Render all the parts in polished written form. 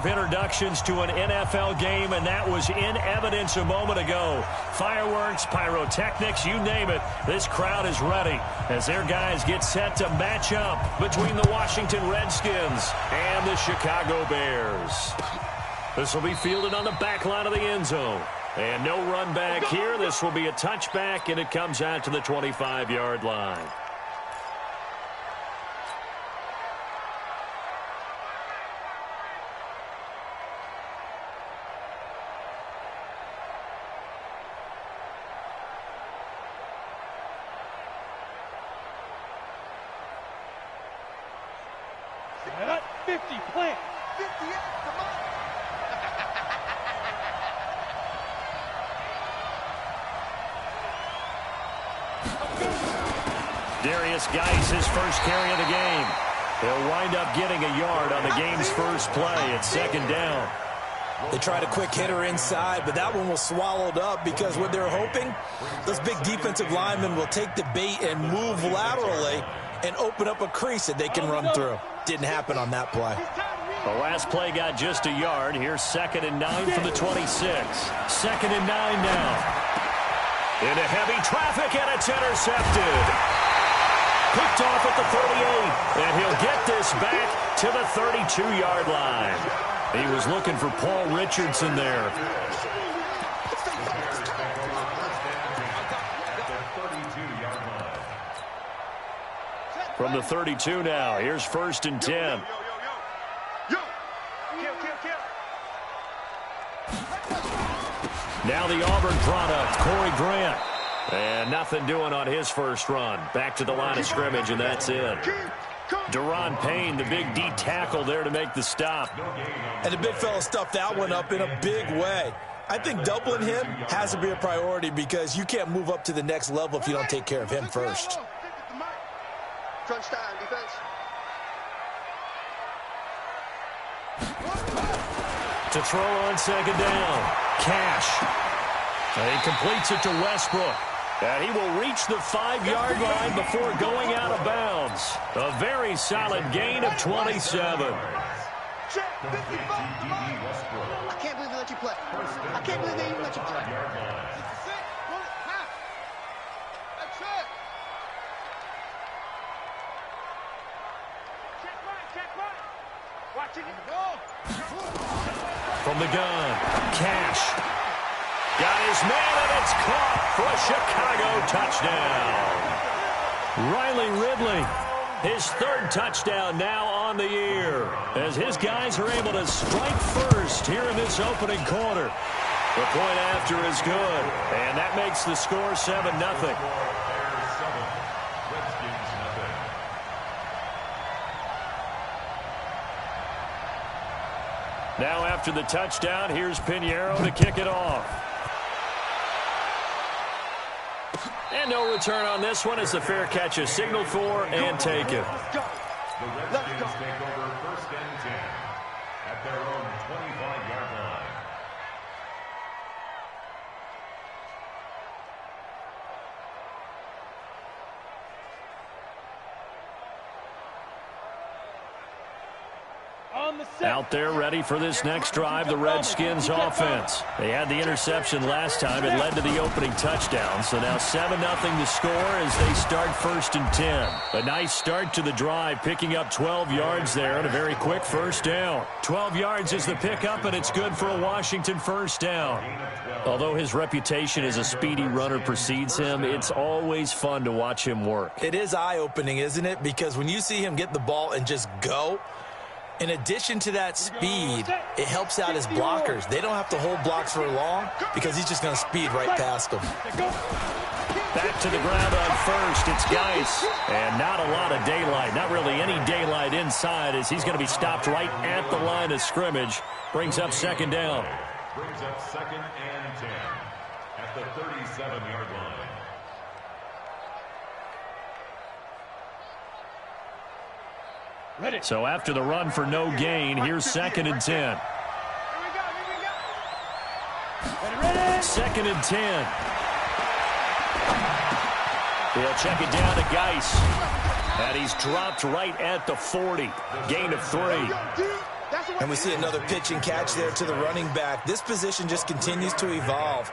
introductions to an NFL game, and that was in evidence a moment ago. Fireworks, pyrotechnics, you name it. This crowd is ready as their guys get set to match up between the Washington Redskins and the Chicago Bears. This will be fielded on the back line of the end zone. And no run back here. This will be a touchback, and it comes out to the 25-yard line. Set 50, plant. 58, come on. Darius Geis, his first carry of the game. He'll wind up getting a yard on the game's first play. It's second down. They tried a quick hitter inside, but that one was swallowed up because what they're hoping, those big defensive linemen will take the bait and move laterally and open up a crease that they can run through. Didn't happen on that play. The last play got just a yard. Here's 2nd and 9 from the 26. 2nd and 9 now. Into heavy traffic, and it's intercepted. Picked off at the 38, and he'll get this back to the 32-yard line. He was looking for Paul Richardson there. From the 32 now, here's 1st and 10. Now the Auburn product, Corey Grant. And nothing doing on his first run. Back to the line of scrimmage, and that's it. Deron Payne, the big D tackle there to make the stop. And the big fella stuffed that one up in a big way. I think doubling him has to be a priority because you can't move up to the next level if you don't take care of him first. Crunch time, defense. To throw on 2nd down. Cash. And he completes it to Westbrook. And he will reach the 5-yard line before going out of bounds. A very solid gain of 27. I can't believe they let you play. I can't believe they even let you play. That's it. Check right. Watch it. From the gun, Cash. Got his man, and it's caught for a Chicago touchdown. Riley Ridley, his 3rd touchdown now on the year, as his guys are able to strike first here in this opening quarter. The point after is good, and that makes the score 7-0. Now after the touchdown, here's Pinheiro to kick it off. And no return on this one as the fair catch is signaled for and taken. The Redskins take over 1st and 10 at their own 25-yard line. Out there ready for this next drive, the Redskins offense. They had the interception last time. It led to the opening touchdown. So now 7-0 to score as they start 1st and 10. A nice start to the drive, picking up 12 yards there and a very quick first down. 12 yards is the pickup, and it's good for a Washington first down. Although his reputation as a speedy runner precedes him, it's always fun to watch him work. It is eye-opening, isn't it? Because when you see him get the ball and just go, in addition to that speed, it helps out his blockers. They don't have to hold blocks for long because he's just going to speed right past them. Back to the ground on 1st. It's Geis. And not a lot of daylight. Not really any daylight inside as he's going to be stopped right at the line of scrimmage. Brings up 2nd down. Brings up 2nd and 10 at the 37-yard line. Ready. So after the run for no gain, here's 2nd and 10. 2nd and 10. He'll check it down to Geis. And he's dropped right at the 40. Gain of 3. And we see another pitch and catch there to the running back. This position just continues to evolve.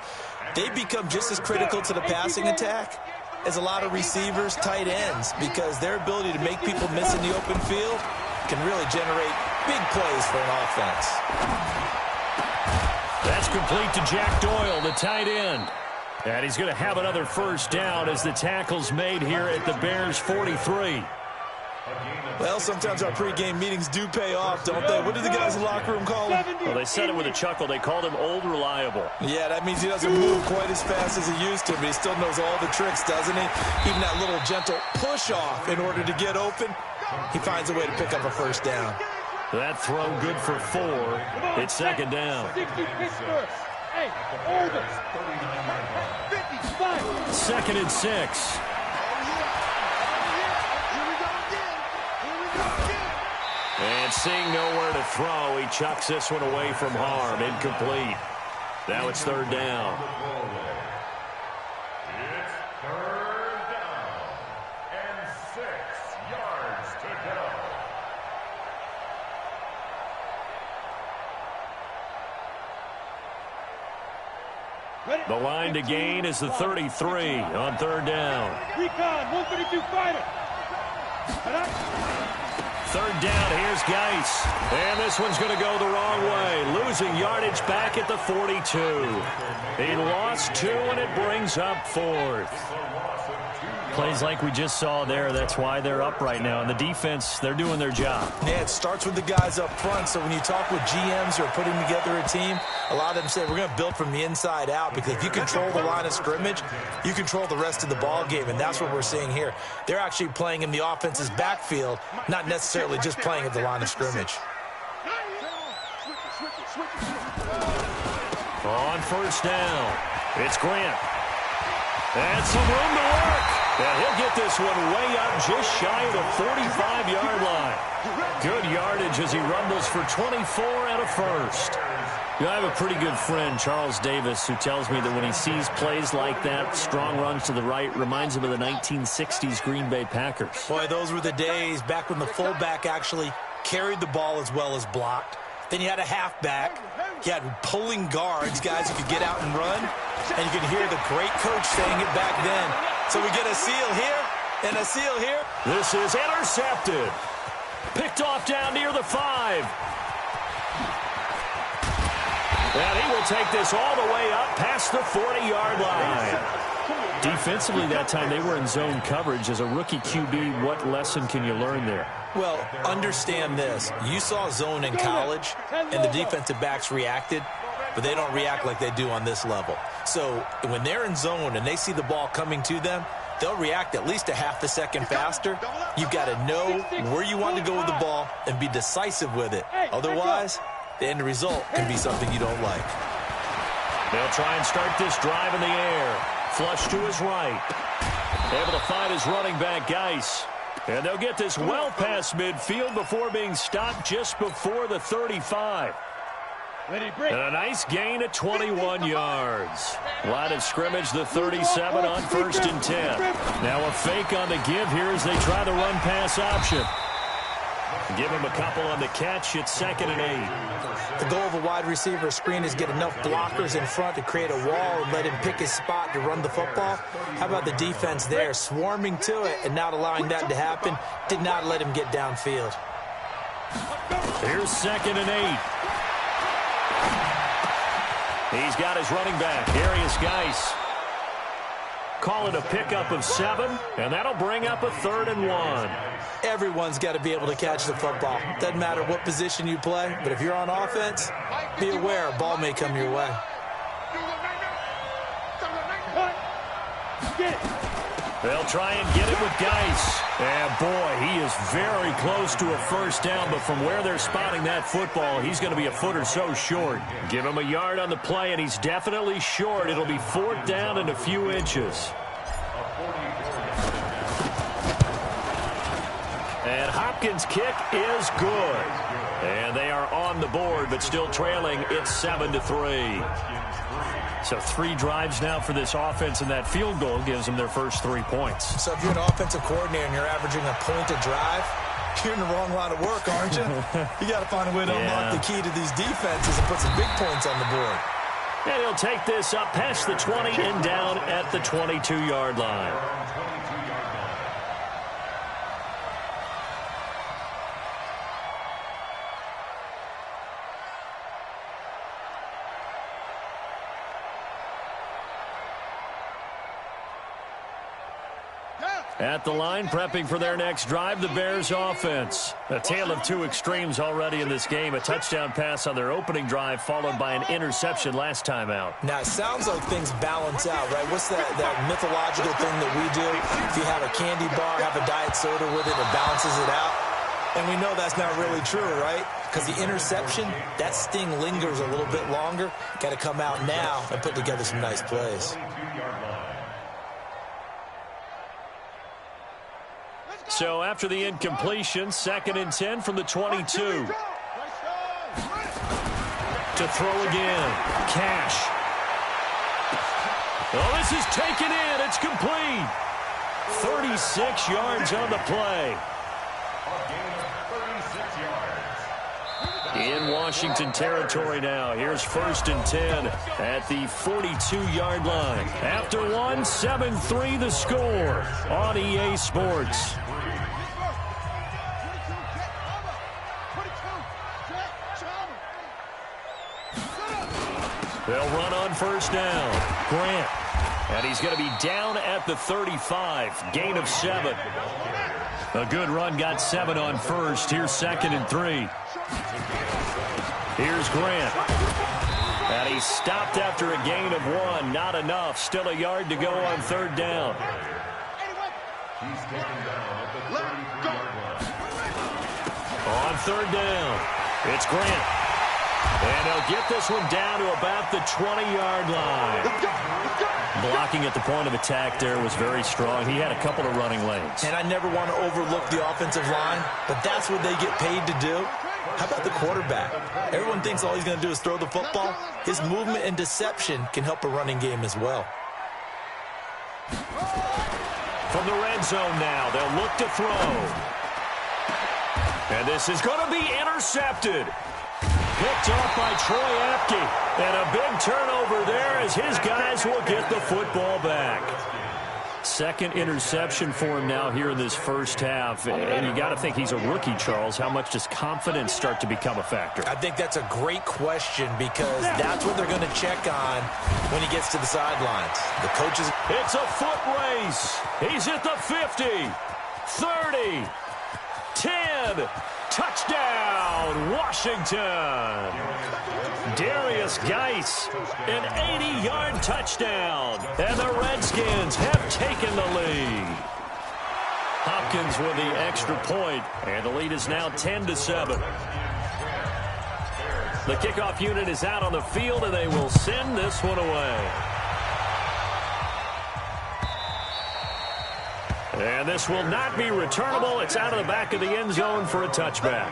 They become just as critical to the passing attack as a lot of receivers, tight ends, because their ability to make people miss in the open field can really generate big plays for an offense. That's complete to Jack Doyle, the tight end. And he's going to have another first down as the tackle's made here at the Bears' 43. Well, sometimes our pregame meetings do pay off, don't they? What did the guys in the locker room call him? Well, they said it with a chuckle. They called him Old Reliable. Yeah, that means he doesn't move quite as fast as he used to, but he still knows all the tricks, doesn't he? Even that little gentle push-off in order to get open, he finds a way to pick up a first down. That throw good for 4. It's second down. 2nd and 6. And seeing nowhere to throw, he chucks this one away from harm. Incomplete. Now it's 3rd down. It's 3rd down and 6 yards to go. The line to gain is the 33 on 3rd down. Recon, 132 fighter. 3rd down, here's Geis. And this one's going to go the wrong way. Losing yardage back at the 42. He lost 2, and it brings up 4th. Plays like we just saw there. That's why they're up right now. And the defense, they're doing their job. Yeah, it starts with the guys up front. So when you talk with GMs who are putting together a team, a lot of them say we're going to build from the inside out, because if you control the line of scrimmage, you control the rest of the ball game, and that's what we're seeing here. They're actually playing in the offense's backfield, not necessarily just playing at the line of scrimmage. On 1st down, it's Grant. And some room to work. And he'll get this one way up just shy of the 45-yard line. Good yardage as he rumbles for 24 and a first. I have a pretty good friend, Charles Davis, who tells me that when he sees plays like that, strong runs to the right, reminds him of the 1960s Green Bay Packers. Boy, those were the days back when the fullback actually carried the ball as well as blocked. Then you had a halfback. You had pulling guards, guys who could get out and run. And you could hear the great coach saying it back then. So we get a seal here and a seal here. This is intercepted. Picked off down near the 5. And he will take this all the way up past the 40-yard line. Defensively that time, they were in zone coverage. As a rookie QB, what lesson can you learn there? Well, understand this. You saw zone in college, and the defensive backs reacted, but they don't react like they do on this level. So when they're in zone and they see the ball coming to them, they'll react at least a half a second faster. You've got to know where you want to go with the ball and be decisive with it. Otherwise, the end result can be something you don't like. They'll try and start this drive in the air. Flush to his right. Able to find his running back, Geis. And they'll get this well past midfield before being stopped just before the 35. And a nice gain at 21 yards. Line of scrimmage, the 37 on 1st and 10. Now a fake on the give here as they try the run-pass option. Give him a couple on the catch. It's 2nd and 8. The goal of a wide receiver screen is get enough blockers in front to create a wall and let him pick his spot to run the football. How about the defense there, swarming to it and not allowing that to happen? Did not let him get downfield. Here's 2nd and 8. He's got his running back, Darius Geis. Call it a pickup of 7, and that'll bring up a 3rd and 1. Everyone's got to be able to catch the football. Doesn't matter what position you play, but if you're on offense, be aware a ball may come your way. They'll try and get it with Geis. And boy, he is very close to a first down, but from where they're spotting that football, he's going to be a foot or so short. Give him a yard on the play, and he's definitely short. It'll be 4th down and a few inches. And Hopkins' kick is good. And they are on the board, but still trailing. It's 7-3. So 3 drives now for this offense, and that field goal gives them their first 3 points. So if you're an offensive coordinator and you're averaging a point a drive, You're in the wrong line of work, aren't you? You got to find a way to unlock the key to these defenses and put some big points on the board. And he'll take this up past the 20 and down at the 22-yard line. At the line, prepping for their next drive, the Bears offense. A tale of two extremes already in this game. A touchdown pass on their opening drive, followed by an interception last time out. Now, it sounds like things balance out, right? What's that mythological thing that we do? If you have a candy bar, have a diet soda with it, it balances it out. And we know that's not really true, right? Because the interception, that sting lingers a little bit longer. Got to come out now and put together some nice plays. So after the incompletion, 2nd and 10 from the 22. To throw again. Cash. Oh, this is taken in. It's complete. 36 yards on the play. In Washington territory now. Here's 1st and 10 at the 42-yard line. After one, 7-3 the score on EA Sports. They'll run on 1st down. Grant. And he's going to be down at the 35. Gain of 7. A good run got 7 on 1st. Here's 2nd and 3. Here's Grant. And he stopped after a gain of 1. Not enough. Still a yard to go on 3rd down. On 3rd down, it's Grant. And he'll get this one down to about the 20-yard line. Blocking at the point of attack there was very strong. He had a couple of running lanes. And I never want to overlook the offensive line, but that's what they get paid to do. How about the quarterback? Everyone thinks all he's going to do is throw the football. His movement and deception can help a running game as well. From the red zone now, they'll look to throw. And this is going to be intercepted. Picked off by Troy Apke. And a big turnover there as his guys will get the football back. 2nd interception for him now here in this first half. And you got to think he's a rookie, Charles. How much does confidence start to become a factor? I think that's a great question because that's what they're going to check on when he gets to the sidelines. The coaches. It's a foot race. He's at the 50, 30, 10. Touchdown, Washington. Darius Geis, an 80-yard touchdown. And the Redskins have taken the lead. Hopkins with the extra point, and the lead is now 10-7. The kickoff unit is out on the field, and they will send this one away. And this will not be returnable. It's out of the back of the end zone for a touchback.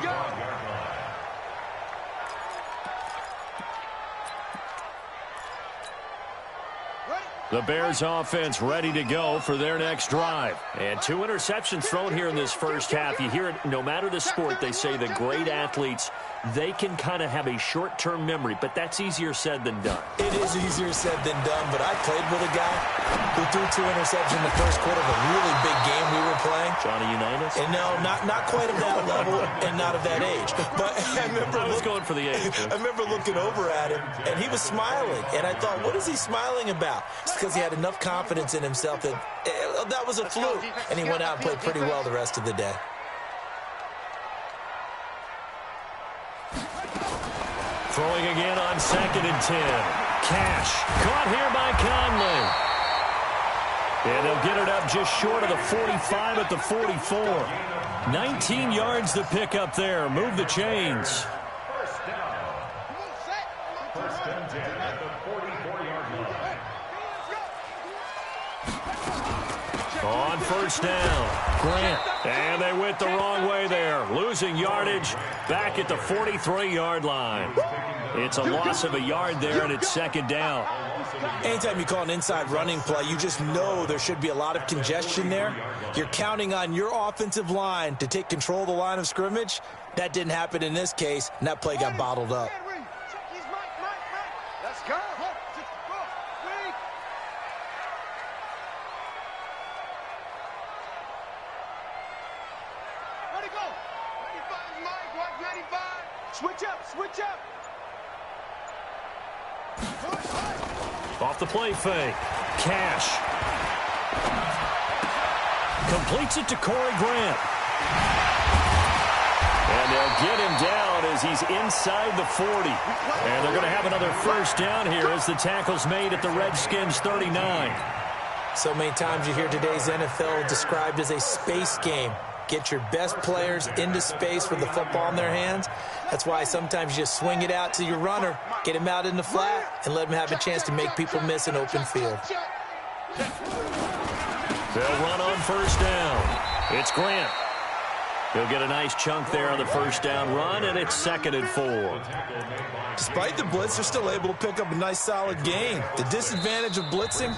The Bears offense ready to go for their next drive. And 2 interceptions thrown here in this first half. You hear it, no matter the sport, they say the great athletes, they can kind of have a short-term memory, but that's easier said than done. It is easier said than done, but I played with a guy who threw 2 interceptions in the first quarter of a really big game we were playing. Johnny Unitas? And no, not quite of that level and not of that age. But I was going for the age. I remember looking over at him, and he was smiling. And I thought, what is he smiling about? It's because he had enough confidence in himself that that was a fluke. And he went out and played pretty well the rest of the day. Throwing again on 2nd and 10. Cash caught here by Conley. And they'll get it up just short of the 45 at the 44. 19 yards to pick up there. Move the chains. First down. 1st and 10 at the 44-yard line. On first down, Grant. And they went the wrong way there. Losing yardage back at the 43-yard line. It's a loss of a yard there, and it's second down. Anytime you call an inside running play, you just know there should be a lot of congestion there. You're counting on your offensive line to take control of the line of scrimmage. That didn't happen in this case, and that play got bottled up. Let's go. Ready, go. 95, Mike. Watch 95. Switch up, switch up. Off the play fake. Cash. Completes it to Corey Grant. And they'll get him down as he's inside the 40. And they're going to have another first down here as the tackle's made at the Redskins 39. So many times you hear today's NFL described as a space game. Get your best players into space with the football in their hands. That's why sometimes you just swing it out to your runner, get him out in the flat, and let him have a chance to make people miss an open field. They'll run on first down. It's Grant. He'll get a nice chunk there on the first down run, and it's 2nd and 4. Despite the blitz, they're still able to pick up a nice solid gain. The disadvantage of blitzing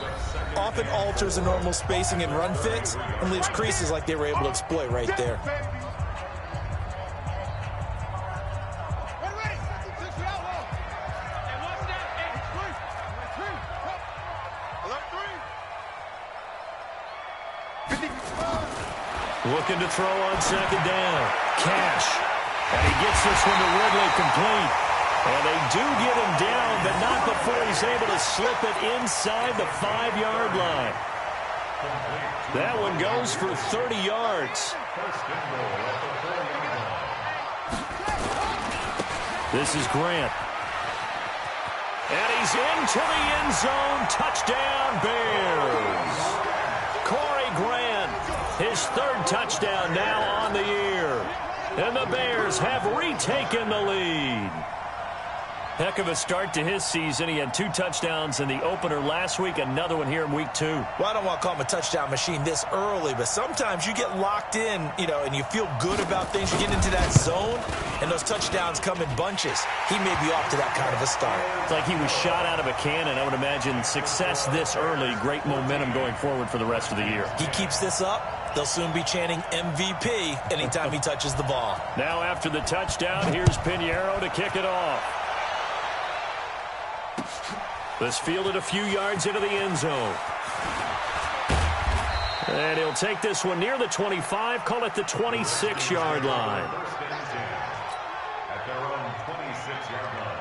often alters the normal spacing and run fits and leaves creases like they were able to exploit right there. Looking to throw on second down. Cash. And he gets this one to Ridley complete. And they do get him down, but not before he's able to slip it inside the 5-yard line. That one goes for 30 yards. This is Grant. And he's into the end zone. Touchdown, Bears. Corey Grant, his 3rd touchdown now on the year. And the Bears have retaken the lead. Heck of a start to his season. He had 2 touchdowns in the opener last week, another one here in week 2. Well, I don't want to call him a touchdown machine this early, but sometimes you get locked in, and you feel good about things. You get into that zone, and those touchdowns come in bunches. He may be off to that kind of a start. It's like he was shot out of a cannon. I would imagine success this early, great momentum going forward for the rest of the year. He keeps this up, they'll soon be chanting MVP anytime he touches the ball. Now after the touchdown, here's Pinheiro to kick it off. This fielded a few yards into the end zone. And he'll take this one near the 25, call it the 26-yard line. At their own 26-yard line.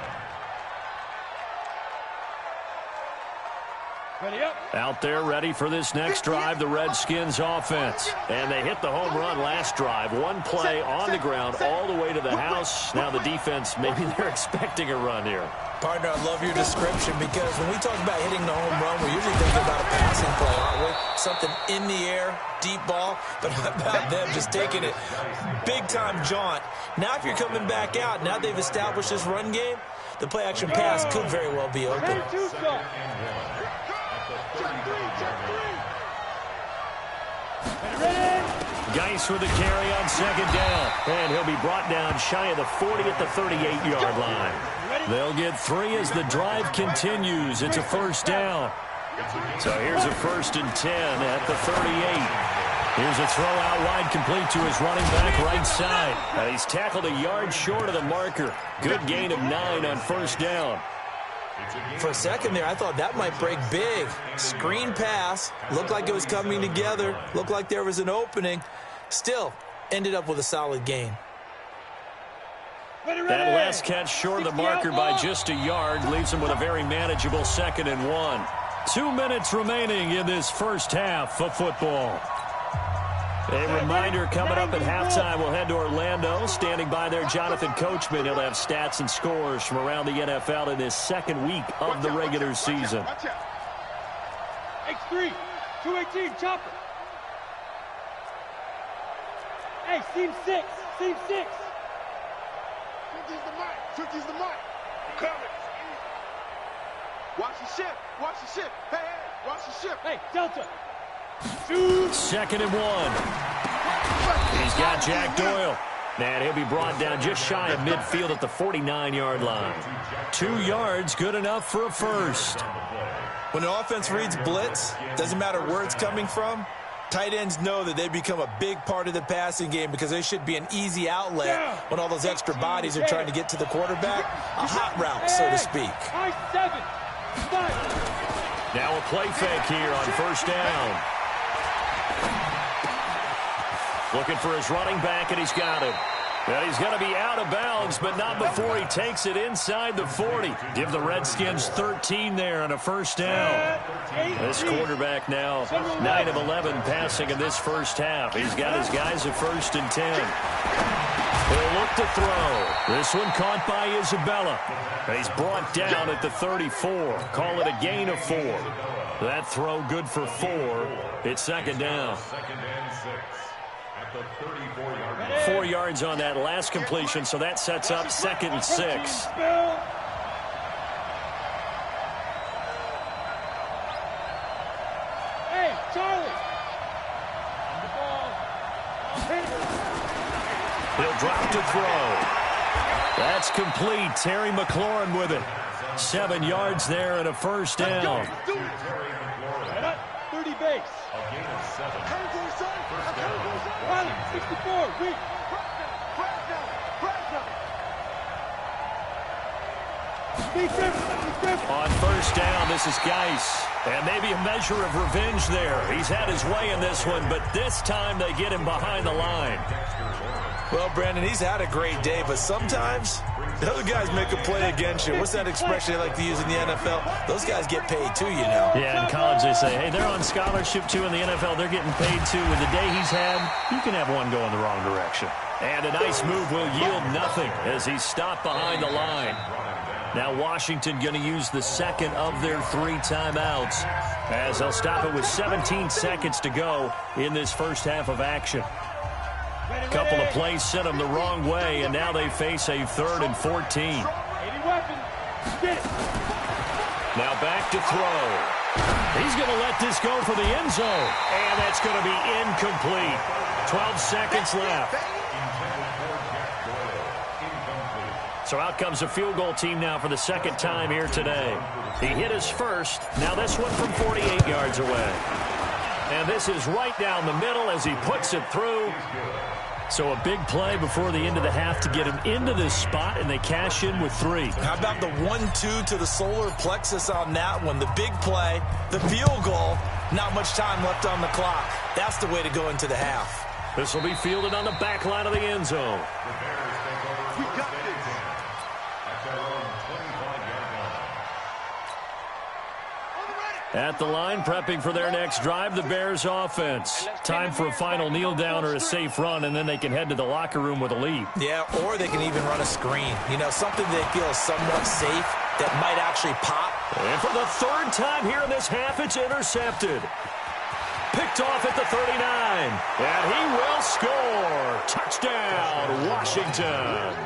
Ready up. Out there ready for this next drive, the Redskins offense. And they hit the home run last drive. One play on the ground all the way to the house. Now the defense, maybe they're expecting a run here. Partner, I love your description because when we talk about hitting the home run, we're usually thinking about a passing play, aren't we? Something in the air, deep ball, but how about them just taking it big-time jaunt. Now if you're coming back out, now they've established this run game, the play-action pass could very well be open. Geis with a carry on second down. And he'll be brought down shy of the 40 at the 38-yard line. They'll get 3 as the drive continues. It's a first down. So here's a 1st and 10 at the 38. Here's a throw out wide complete to his running back right side. And he's tackled a yard short of the marker. Good gain of 9 on first down. For a second there, I thought that might break big. Screen pass. Looked like it was coming together. Looked like there was an opening. Still, ended up with a solid gain. That last catch short of the marker by just a yard leaves him with a very manageable 2nd and 1. 2 minutes remaining in this first half of football. A reminder coming up at halftime, we'll head to Orlando. Standing by there, Jonathan Coachman. He'll have stats and scores from around the NFL in this 2nd week of the regular season. X3, 218, chopper. Hey, seam 6, seam 6. Tookie's the mic. Coming. Watch the ship. Watch the ship. Hey, watch the ship. Hey, Delta. 2nd and 1. He's got Jack Doyle. And he'll be brought down just shy of midfield at the 49-yard line. 2 yards, good enough for a first. When an offense reads blitz, doesn't matter where it's coming from, tight ends know that they become a big part of the passing game because they should be an easy outlet when all those extra bodies are trying to get to the quarterback. A hot route, so to speak. Now a play fake here on 1st down. Looking for his running back, and he's got him. And he's going to be out of bounds, but not before he takes it inside the 40. Give the Redskins 13 there on a 1st down. This quarterback now 9 of 11 passing in this first half. He's got his guys at 1st and 10. He'll look to throw. This one caught by Isabella. And he's brought down at the 34. Call it a gain of 4. That throw good for 4. It's 2nd down. 4 yards on that last completion, so that sets up 2nd and 6. Hey, Charlie. He'll drop to throw. That's complete. Terry McLaurin with it. 7 yards there and a 1st down. 30 base. 64. Weak. On 1st down, this is Geis. And maybe a measure of revenge there. He's had his way in this one, but this time they get him behind the line. Well, Brandon, he's had a great day, but sometimes the other guys make a play against you. What's that expression they like to use in the NFL? Those guys get paid too, you know. Yeah, in college they say, hey, they're on scholarship too. In the NFL, they're getting paid too. With the day he's had, you can have one go in the wrong direction. And a nice move will yield nothing as he's stopped behind the line. Now Washington going to use the 2nd of their 3 timeouts as they'll stop it with 17 seconds to go in this first half of action. A couple of plays sent them the wrong way, and now they face a 3rd and 14. Now back to throw. He's going to let this go for the end zone, and that's going to be incomplete. 12 seconds left. So out comes a field goal team now for the 2nd time here today. He hit his first. Now this one from 48 yards away. And this is right down the middle as he puts it through. So a big play before the end of the half to get him into this spot, and they cash in with 3. How about the 1-2 to the solar plexus on that one? The big play, the field goal, not much time left on the clock. That's the way to go into the half. This will be fielded on the back line of the end zone. We got this. At the line, prepping for their next drive, the Bears offense. Time for a final kneel down or a safe run, and then they can head to the locker room with a lead. Yeah, or they can even run a screen. You know, something they feel is somewhat safe that might actually pop. And for the 3rd time here in this half, it's intercepted. Picked off at the 39. And he will score. Touchdown, Washington.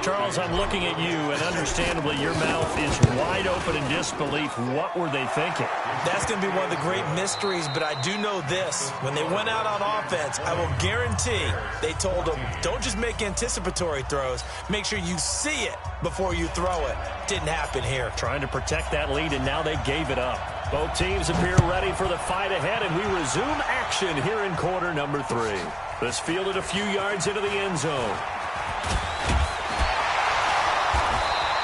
Charles, I'm looking at you, and understandably, your mouth is wide open in disbelief. What were they thinking? That's going to be one of the great mysteries, but I do know this. When they went out on offense, I will guarantee they told them, don't just make anticipatory throws. Make sure you see it before you throw it. Didn't happen here. Trying to protect that lead, and now they gave it up. Both teams appear ready for the fight ahead, and we resume action here in quarter number 3. This fielded a few yards into the end zone.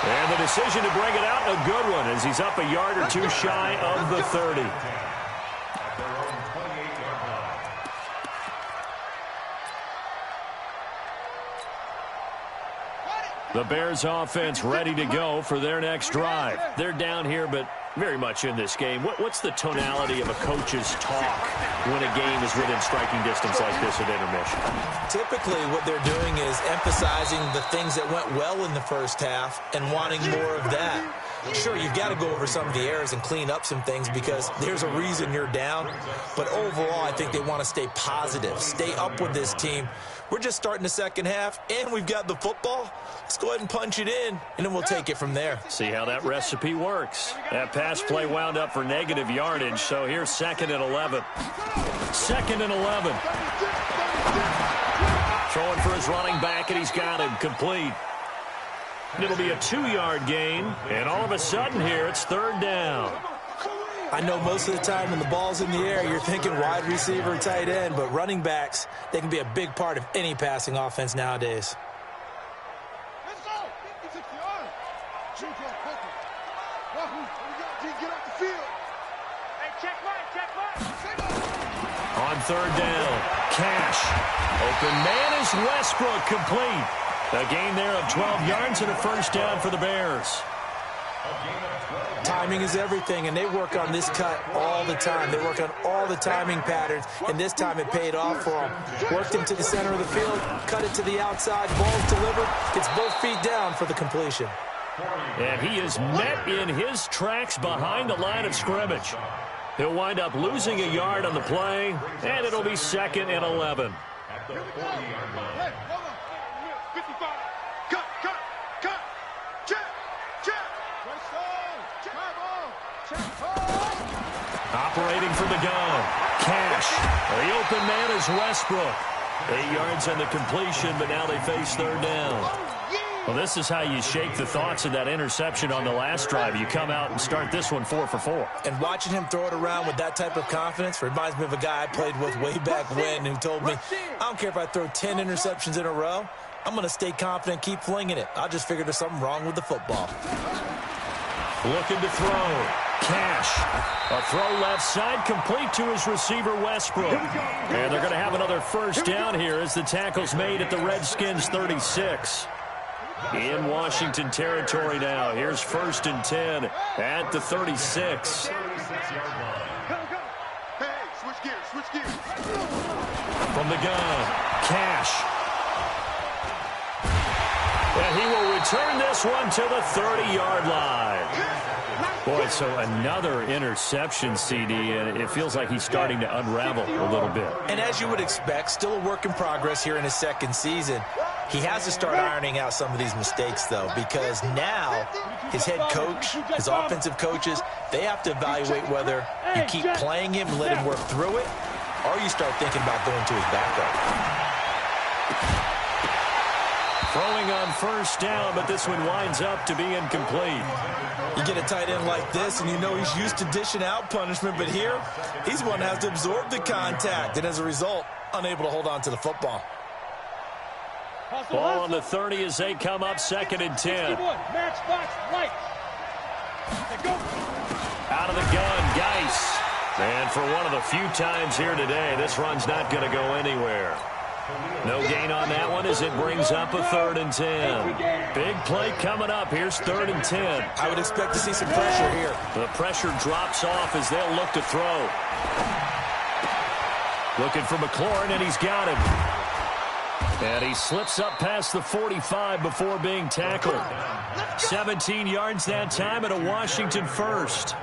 And the decision to bring it out, a good one, as he's up a yard or 2 shy of the 30. The Bears offense ready to go for their next drive. They're down here, but very much in this game. What's the tonality of a coach's talk when a game is within striking distance like this at intermission? Typically, what they're doing is emphasizing the things that went well in the first half and wanting more of that. Sure, you've got to go over some of the errors and clean up some things because there's a reason you're down. But overall, I think they want to stay positive, stay up with this team. We're just starting the second half, and we've got the football. Let's go ahead and punch it in, and then we'll take it from there. See how that recipe works. That pass play wound up for negative yardage, so here's 2nd and 11. 2nd and 11. Throwing for his running back, and he's got him complete. It'll be a 2-yard gain, and all of a sudden here, it's 3rd down. I know most of the time when the ball's in the air, you're thinking wide receiver, tight end, but running backs, they can be a big part of any passing offense nowadays. Let's go. 56 yards. Shoot your poker. Wahoo. We got to get off the field. Hey, check right, check right. On 3rd down, Cash. Open man is Westbrook, complete. A gain there of 12 yards and a 1st down for the Bears. Timing is everything, and they work on this cut all the time. They work on all the timing patterns, and this time it paid off for them. Worked him to the center of the field, cut it to the outside, ball's delivered, gets both feet down for the completion. And he is met in his tracks behind the line of scrimmage. He'll wind up losing a yard on the play, and it'll be 2nd and 11. Hey, hold on. 55. Cut. Check. Operating from the gun. Cash. The open man is Westbrook. 8 yards on the completion, but now they face 3rd down. Well, this is how you shake the thoughts of that interception on the last drive. You come out and start this one 4 for 4. And watching him throw it around with that type of confidence reminds me of a guy I played with way back when who told me, I don't care if I throw 10 interceptions in a row, I'm going to stay confident, keep flinging it. I just figured there's something wrong with the football. Looking to throw. Cash. A throw left side, complete to his receiver, Westbrook. And they're going to have another 1st down here as the tackle's made at the Redskins' 36. In Washington territory now. Here's 1st and 10 at the 36. Hey, switch gears. From the gun, Cash. And he will return this one to the 30-yard line. Boy, so another interception, CD, and it feels like he's starting to unravel a little bit. And as you would expect, still a work in progress here in his 2nd season. He has to start ironing out some of these mistakes, though, because now his head coach, his offensive coaches, they have to evaluate whether you keep playing him and let him work through it, or you start thinking about going to his backup. Throwing on 1st down, but this one winds up to be incomplete. You get a tight end like this, and you know he's used to dishing out punishment, but here, he's the one that has to absorb the contact, and as a result, unable to hold on to the football. Ball on the 30 as they come up 2nd and 10. Out of the gun, Geis. And for one of the few times here today, this run's not going to go anywhere. No gain on that one as it brings up a 3rd and 10. Big play coming up. Here's 3rd and 10. I would expect to see some pressure here. The pressure drops off as they'll look to throw. Looking for McLaurin, and he's got him. And he slips up past the 45 before being tackled. 17 yards that time and a Washington 1st.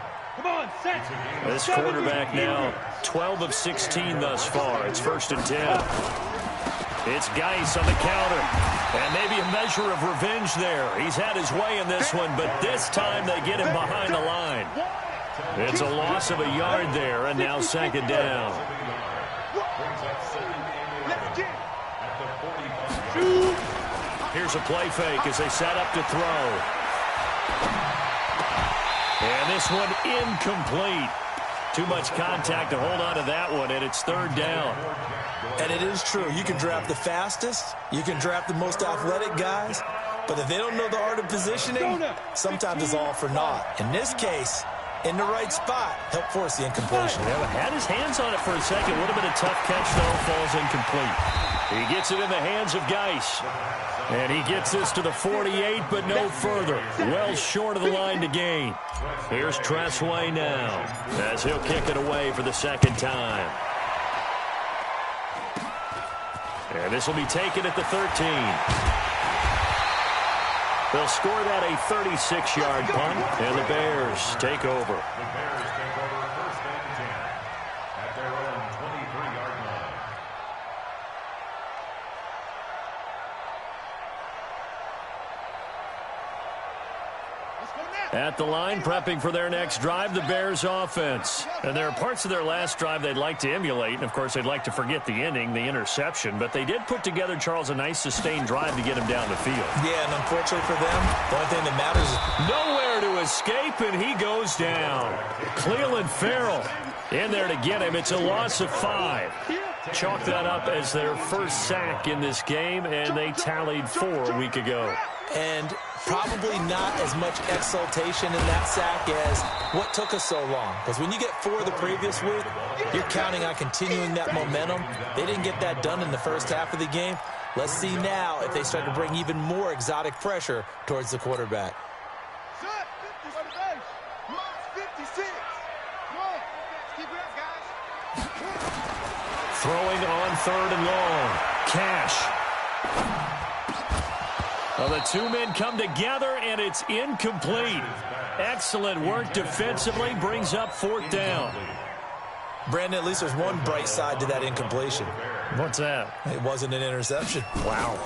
This quarterback now 12 of 16 thus far. It's 1st and 10. It's Geis on the counter. And maybe a measure of revenge there. He's had his way in this one, but this time they get him behind the line. It's a loss of a yard there, and now 2nd down. Here's a play fake as they set up to throw. And this one incomplete. Too much contact to hold on to that one, and it's 3rd down. And it is true. You can draft the fastest. You can draft the most athletic guys. But if they don't know the art of positioning, sometimes it's all for naught. In this case, in the right spot, help force the incompletion. Yeah, had his hands on it for a second. Would have been a tough catch, though. Falls incomplete. He gets it in the hands of Geis. And he gets this to the 48, but no further. Well short of the line to gain. Here's Tressway now, as he'll kick it away for the 2nd time. And this will be taken at the 13. They'll score that a 36-yard punt, and the Bears take over. The Bears take over 1st and 10 at their own 23-yard line. At the line, prepping for their next drive, the Bears offense. And there are parts of their last drive they'd like to emulate. And, of course, they'd like to forget the inning, the interception. But they did put together, Charles, a nice sustained drive to get him down the field. Yeah, and unfortunately for them, the only thing that matters is nowhere to escape, and he goes down. Cleveland Farrell in there to get him. It's a loss of 5. Chalk that up as their first sack in this game, and they tallied 4 a week ago. And probably not as much exultation in that sack as what took us so long. Because when you get 4 the previous week, you're counting on continuing that momentum. They didn't get that done in the first half of the game. Let's see now if they start to bring even more exotic pressure towards the quarterback. Throwing on 3rd and long. Cash. Well, the 2 men come together, and it's incomplete. Excellent work defensively. Brings up 4th down. Brandon, at least there's one bright side to that incompletion. What's that? It wasn't an interception. Wow.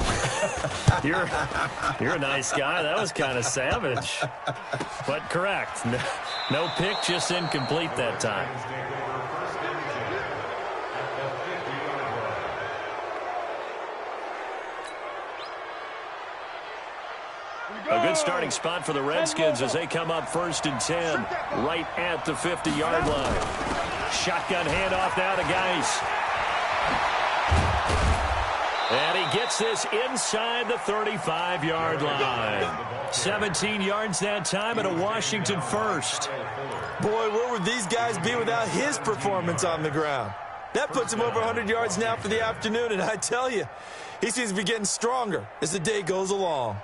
You're a nice guy. That was kind of savage. But correct. No pick, just incomplete that time. A good starting spot for the Redskins as they come up 1st and 10, right at the 50-yard line. Shotgun handoff now to Geis. And he gets this inside the 35-yard line. 17 yards that time and a Washington first. Boy, where would these guys be without his performance on the ground? That puts him over 100 yards now for the afternoon, and I tell you, he seems to be getting stronger as the day goes along.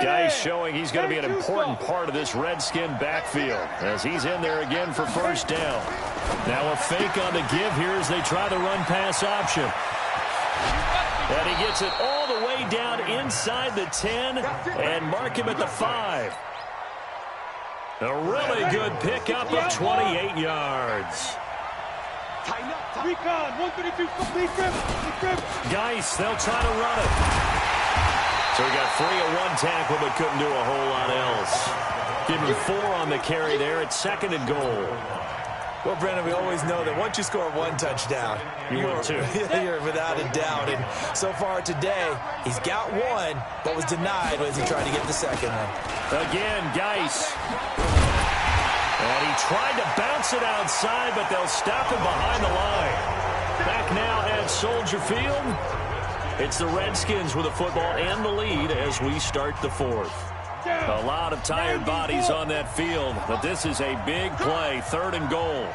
Guys showing he's going to be an important part of this Redskin backfield as he's in there again for 1st down. Now a fake on the give here as they try the run-pass option. And he gets it all the way down inside the 10 and mark him at the 5. A really good pickup of 28 yards. Geis, they'll try to run it. So he got 3 at 1 tackle, but couldn't do a whole lot else. Give him 4 on the carry there at 2nd and goal. Well, Brandon, we always know that once you score 1 touchdown, you're too. You're without a doubt. And so far today, he's got 1, but was denied as he tried to get the 2nd one. Again, Geis. And he tried to bounce it outside, but they'll stop him behind the line. Back now at Soldier Field. It's the Redskins with the football and the lead as we start the 4th. A lot of tired bodies on that field, but this is a big play, 3rd and goal.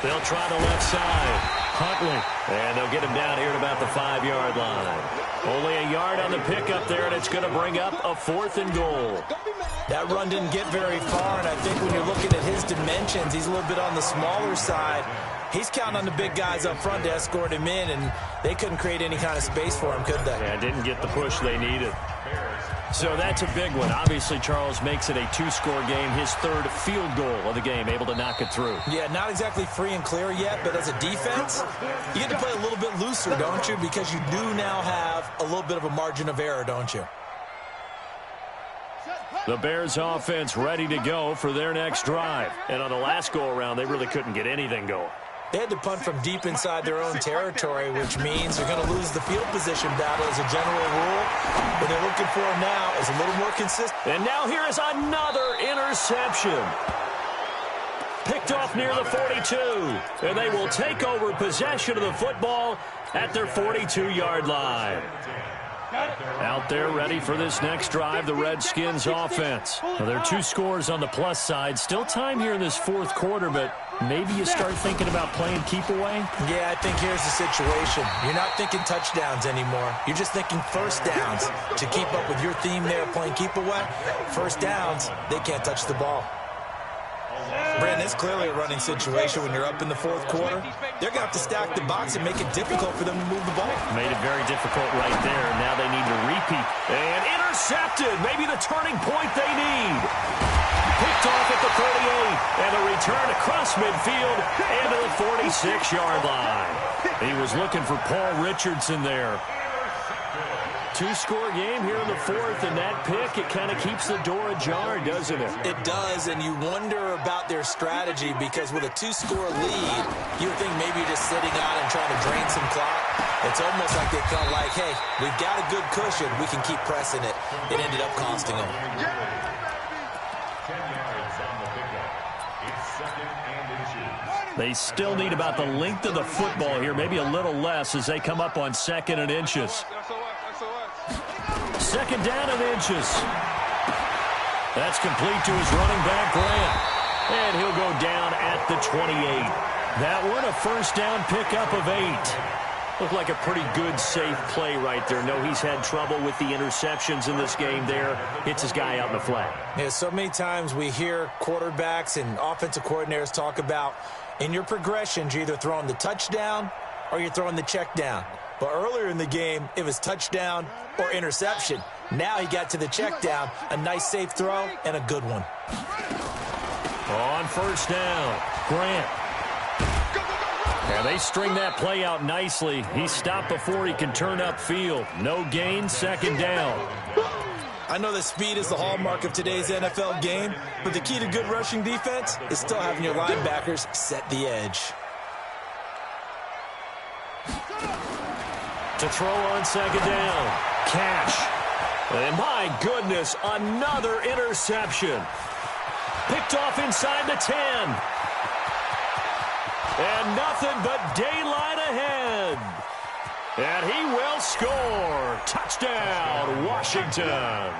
They'll try the left side. Huntley. And they'll get him down here at about the 5-yard line. Only a yard on the pickup there, and it's going to bring up a 4th and goal. That run didn't get very far, and I think when you're looking at his dimensions, he's a little bit on the smaller side. He's counting on the big guys up front to escort him in, and they couldn't create any kind of space for him, could they? Yeah, didn't get the push they needed. So that's a big one. Obviously, Charles makes it a 2-score game, his 3rd field goal of the game, able to knock it through. Yeah, not exactly free and clear yet, but as a defense, you get to play a little bit looser, don't you? Because you do now have a little bit of a margin of error, don't you? The Bears offense ready to go for their next drive. And on the last go-around, they really couldn't get anything going. They had to punt from deep inside their own territory, which means they're going to lose the field position battle as a general rule. What they're looking for now is a little more consistent. And now here is another interception. Picked off near the 42. And they will take over possession of the football at their 42-yard line. Out there ready for this next drive, the Redskins offense. Well, there are 2 scores on the plus side. Still time here in this 4th quarter, but maybe you start thinking about playing keep away? Yeah, I think here's the situation. You're not thinking touchdowns anymore. You're just thinking 1st downs. To keep up with your theme there, playing keep away, 1st downs, they can't touch the ball. Brandon, it's clearly a running situation when you're up in the 4th quarter. They're going to have to stack the box and make it difficult for them to move the ball. Made it very difficult right there. Now they need to repeat. And intercepted. Maybe the turning point they need. Picked Picked off at the 38, and a return across midfield and to the 46-yard line. He was looking for Paul Richardson there. Two-score game here in the fourth, and that pick, it kind of keeps the door ajar, doesn't it? It does, and you wonder about their strategy because with a two-score lead, you would think maybe you're just sitting out and trying to drain some clock. It's almost like they felt like, hey, we've got a good cushion. We can keep pressing it. It ended up costing them. 10 yards on the pickup. It's second and inches. They still need about the length of the football here, maybe a little less as they come up on second and inches. Second down and inches. That's complete to his running back, Grant. And he'll go down at the 28. That one a first down pickup of 8. Looked like a pretty good, safe play right there. No, he's had trouble with the interceptions in this game there. Hits his guy out in the flat. Yeah, so many times we hear quarterbacks and offensive coordinators talk about in your progressions, you're either throwing the touchdown or you're throwing the check down. But earlier in the game, it was touchdown or interception. Now he got to the check down, a nice safe throw, and a good one. On first down, Grant. Yeah, they string that play out nicely. He's stopped before he can turn upfield. No gain, second down. I know that speed is the hallmark of today's NFL game, but the key to good rushing defense is still having your linebackers set the edge. To throw on second down, Cash. And my goodness, another interception. Picked off inside the 10. And nothing but daylight ahead. And he will score. Touchdown, Washington.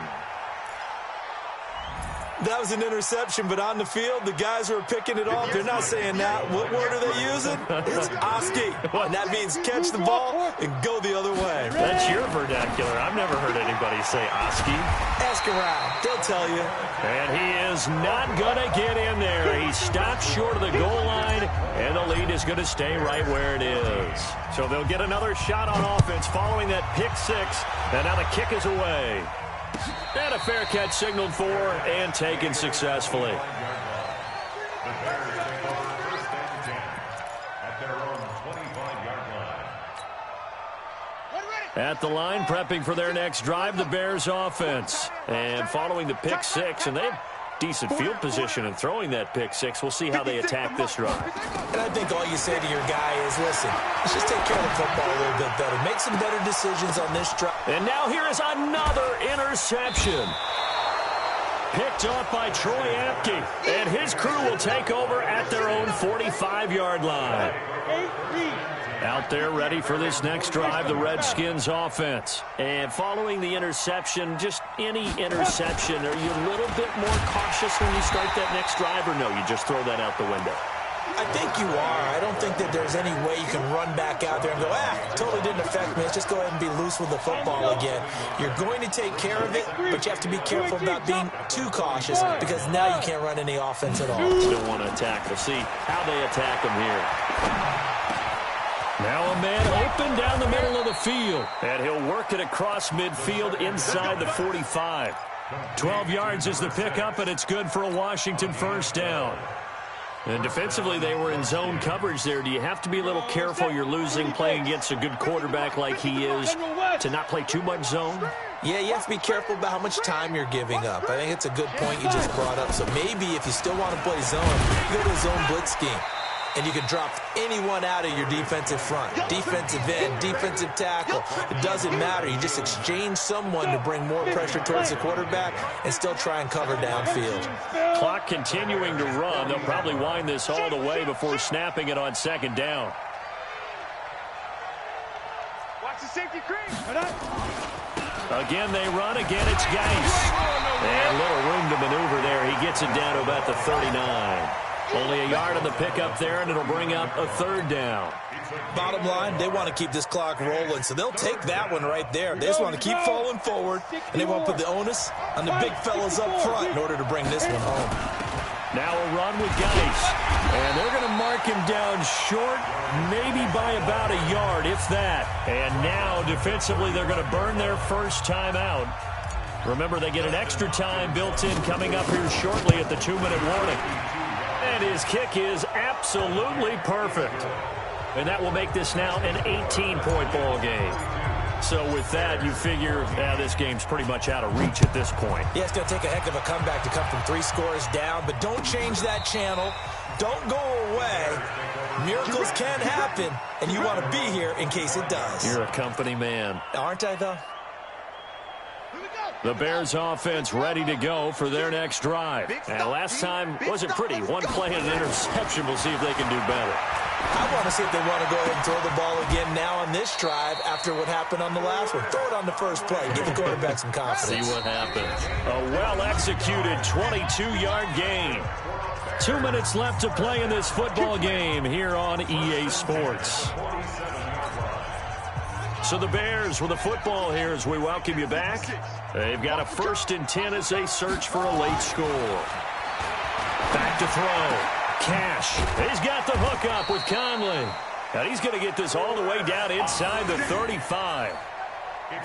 That was an interception, but on the field, the guys who are picking it off, they're not saying that. What word are they using? It's Oski. And that means catch the ball and go the other way. That's your vernacular. I've never heard anybody say Oski. Ask around. They'll tell you. And he is not going to get in there. He stopped short of the goal line, and the lead is going to stay right where it is. So they'll get another shot on offense following that pick six, and now the kick is away. And a fair catch signaled for and taken successfully. The Bears take over first and 10 at their own 25-yard line. At the line, prepping for their next drive, the Bears offense. And following the pick six, and they have decent field position in throwing that pick six. We'll see how they attack this drive. And I think all you say to your guy is, listen, let's just take care of the football a little bit better. Make some better decisions on this drive. And now here is another interception. Picked off by Troy Apke. And his crew will take over at their own 45-yard line. Out there ready for this next drive, the Redskins offense. And following the interception, just any interception, are you a little bit more cautious when you start that next drive, or no, you just throw that out the window? I think you are. I don't think that there's any way you can run back out there and go, totally didn't affect me. Let's just go ahead and be loose with the football again. You're going to take care of it, but you have to be careful about being too cautious because now you can't run any offense at all. Still want to attack. We'll see how they attack them here. Now a man open down the middle of the field. And he'll work it across midfield inside the 45. 12 yards is the pickup, and it's good for a Washington first down. And defensively, they were in zone coverage there. Do you have to be a little careful? You're losing playing against a good quarterback like he is to not play too much zone? Yeah, you have to be careful about how much time you're giving up. I think it's a good point you just brought up. So maybe if you still want to play zone, you go to a zone blitz scheme. And you can drop anyone out of your defensive front. Defensive end, defensive tackle. It doesn't matter. You just exchange someone to bring more pressure towards the quarterback and still try and cover downfield. Clock continuing to run. They'll probably wind this all the way before snapping it on second down. Watch the safety crease. Again, they run. Again, it's Geis. And little room to maneuver there. He gets it down to about the 39. Only a yard on the pickup there, and it'll bring up a third down. Bottom line, they want to keep this clock rolling, so they'll take that one right there. They just want to keep falling forward, and they want to put the onus on the big fellas up front in order to bring this one home. Now a run with Geis. And they're going to mark him down short, maybe by about a yard, if that. And now, defensively, they're going to burn their first time out. Remember, they get an extra time built in coming up here shortly at the 2-minute warning. And his kick is absolutely perfect. And that will make this now an 18-point ball game. So with that, you figure this game's pretty much out of reach at this point. Yeah, it's going to take a heck of a comeback to come from 3 scores down, but don't change that channel. Don't go away. Miracles can happen, and you want to be here in case it does. You're a company man. Aren't I, though? The Bears offense ready to go for their next drive. And last time wasn't pretty. One play and an interception. We'll see if they can do better. I want to see if they want to go ahead and throw the ball again now on this drive after what happened on the last one. Throw it on the first play. Give the quarterback some confidence. See what happens. A well-executed 22-yard gain. 2 minutes left to play in this football game here on EA Sports. So the Bears with the football here as we welcome you back. They've got a 1st and 10 as they search for a late score. Back to throw. Cash. He's got the hook up with Conley. And he's going to get this all the way down inside the 35.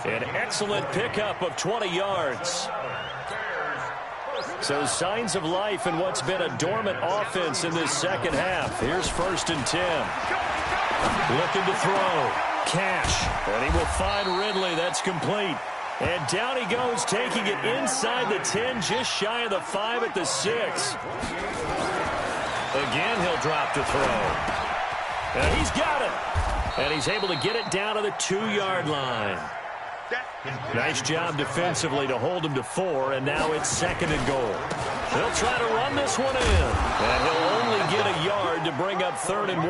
An excellent pickup of 20 yards. So signs of life in what's been a dormant offense in this second half. Here's 1st and 10. Looking to throw. Cash. And he will find Ridley. That's complete. And down he goes, taking it inside the 10, just shy of the 5 at the 6. Again, he'll drop to throw. And he's got it. And he's able to get it down to the 2-yard line. Nice job defensively to hold him to 4, and now it's 2nd and goal. He'll try to run this one in. And he'll only get a yard to bring up 3rd and 1.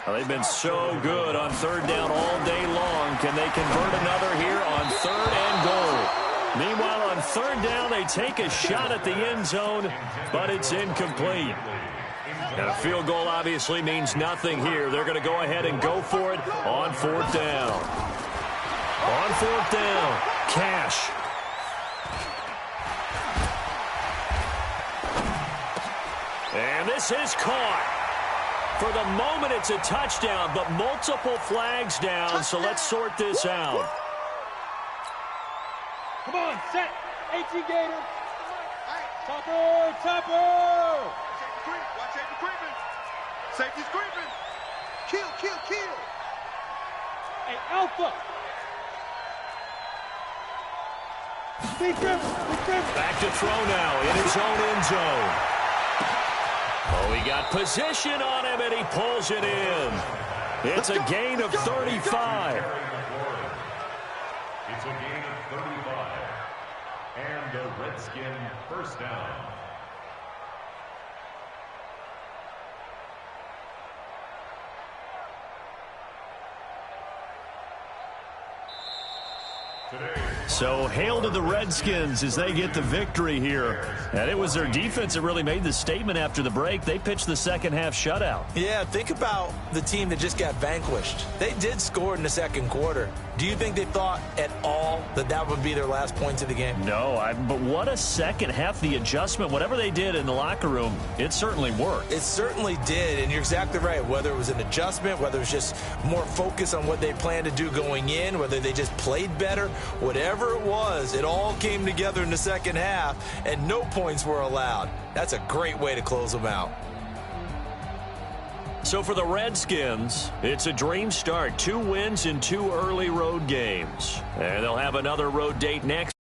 Well, they've been so good on 3rd down all day long. Can they convert another here on 3rd and goal? Meanwhile, on 3rd down, they take a shot at the end zone, but it's incomplete. And a field goal obviously means nothing here. They're going to go ahead and go for it on 4th down. On 4th down, Cash. And this is caught. For the moment, it's a touchdown, but multiple flags down, so let's sort this out. Come on, set. HE Gator. Topper, topper. Watch safety creeping. Safety's creeping. Kill, kill, kill. Hey, Alpha. Back to throw now in his own end zone. Oh, he got position on him, and he pulls it in. It's a gain of 35. It's a gain of 35. And a Redskin 1st down. So hail to the Redskins as they get the victory here. And it was their defense that really made the statement after the break. They pitched the second half shutout. Yeah, think about the team that just got vanquished. They did score in the 2nd quarter. Do you think they thought at all that that would be their last points of the game? No, but what a second half. The adjustment, whatever they did in the locker room, it certainly worked. It certainly did, and you're exactly right. Whether it was an adjustment, whether it was just more focus on what they planned to do going in, whether they just played better, whatever it was, it all came together in the second half, and no points were allowed. That's a great way to close them out. So for the Redskins, it's a dream start. 2 wins in 2 early road games. And they'll have another road date next.